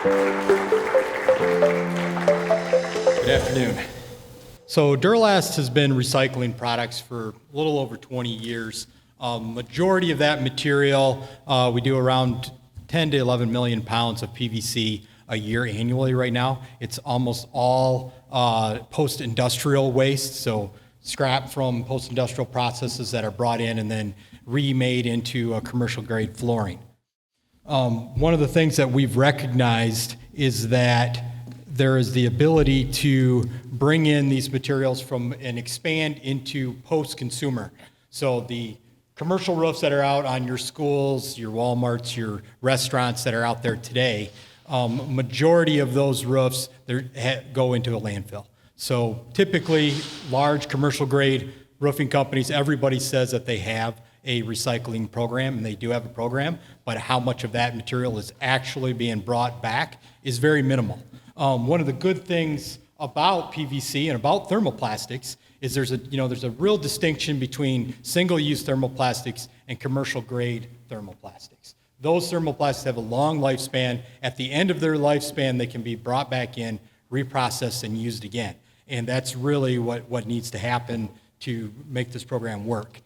Good afternoon. So Duro-Last has been recycling products for a little over 20 years. Majority of that material, we do around 10 to 11 million pounds of PVC a year annually right now. It's almost all post-industrial waste, so scrap from post-industrial processes that are brought in and then remade into a commercial grade flooring. One of the things that we've recognized is that there is the ability to bring in these materials from and expand into post-consumer. So the commercial roofs that are out on your schools, your Walmarts, your restaurants that are out there today, majority of those roofs go into a landfill. So typically, large commercial grade roofing companies, everybody says that they have a recycling program, and they do have a program, but how much of that material is actually being brought back is very minimal. One of the good things about PVC and about thermoplastics is there's a real distinction between single-use thermoplastics and commercial-grade thermoplastics. Those thermoplastics have a long lifespan. At the end of their lifespan, they can be brought back in, reprocessed, and used again. And that's really what needs to happen to make this program work.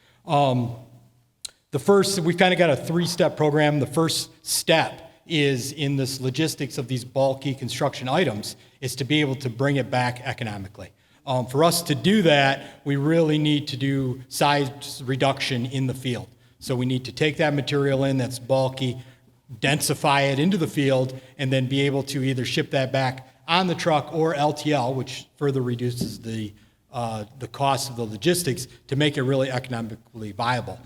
We've kind of got a three-step program. The first step is in this logistics of these bulky construction items is to be able to bring it back economically. For us to do that, we really need to do size reduction in the field. So we need to take that material in that's bulky, densify it into the field, and then be able to either ship that back on the truck or LTL, which further reduces the cost of the logistics to make it really economically viable.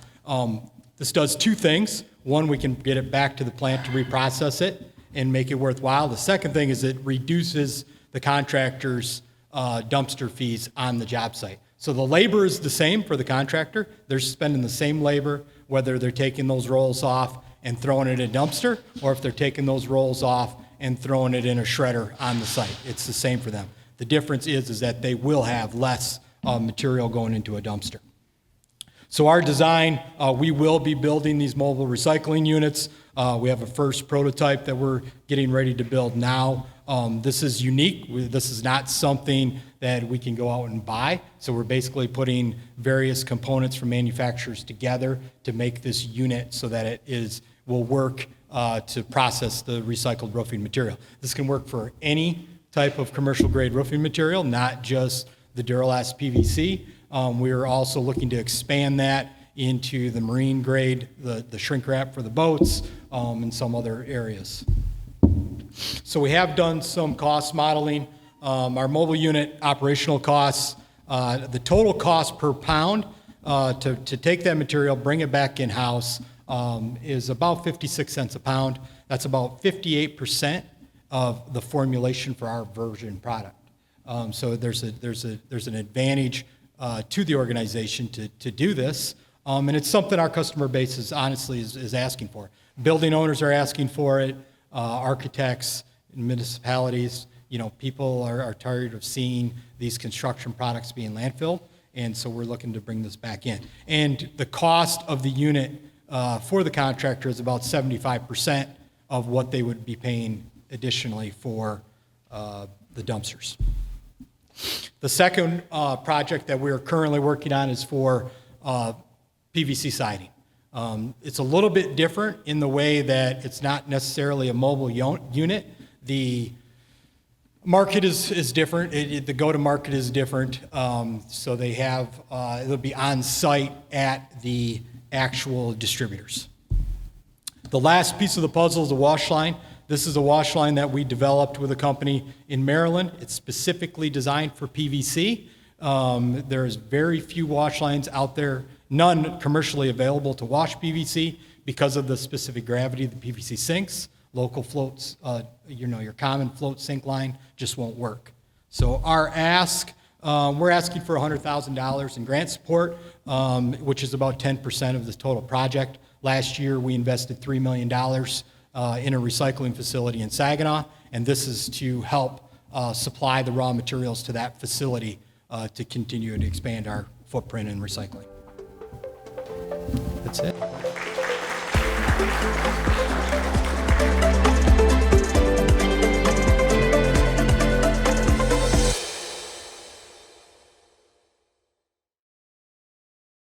This does two things. One, we can get it back to the plant to reprocess it and make it worthwhile. The second thing is it reduces the contractor's dumpster fees on the job site. So the labor is the same for the contractor. They're spending the same labor, whether they're taking those rolls off and throwing it in a dumpster, or if they're taking those rolls off and throwing it in a shredder on the site. It's the same for them. The difference is that they will have less material going into a dumpster. So our design, we will be building these mobile recycling units. We have a first prototype that we're getting ready to build now. This is unique. This is not something that we can go out and buy. So we're basically putting various components from manufacturers together to make this unit so that will work to process the recycled roofing material. This can work for any type of commercial grade roofing material, not just the Duro-Last PVC. We are also looking to expand that into the marine grade, the shrink wrap for the boats, and some other areas. So we have done some cost modeling. Our mobile unit operational costs, the total cost per pound to take that material, bring it back in-house, is about 56 cents a pound. That's about 58% of the formulation for our version product. So there's an advantage to the organization to do this, and it's something our customer base is asking for. Building owners are asking for it, architects, municipalities. People are tired of seeing these construction products being landfilled, and so we're looking to bring this back in. And the cost of the unit for the contractor is about 75% of what they would be paying additionally for the dumpsters. The second project that we're currently working on is for PVC siding. It's a little bit different in the way that it's not necessarily a mobile unit. The market is different. The go-to-market is different. So they have, it'll be on site at the actual distributors. The last piece of the puzzle is a wash line. This is a wash line that we developed with a company in Maryland. It's specifically designed for PVC. There's very few wash lines out there, none commercially available to wash PVC because of the specific gravity of the PVC sinks. Local floats, your common float sink line just won't work. So our ask, we're asking for $100,000 in grant support, which is about 10% of the total project. Last year, we invested $3 million in a recycling facility in Saginaw, and this is to help supply the raw materials to that facility to continue to expand our footprint in recycling. That's it.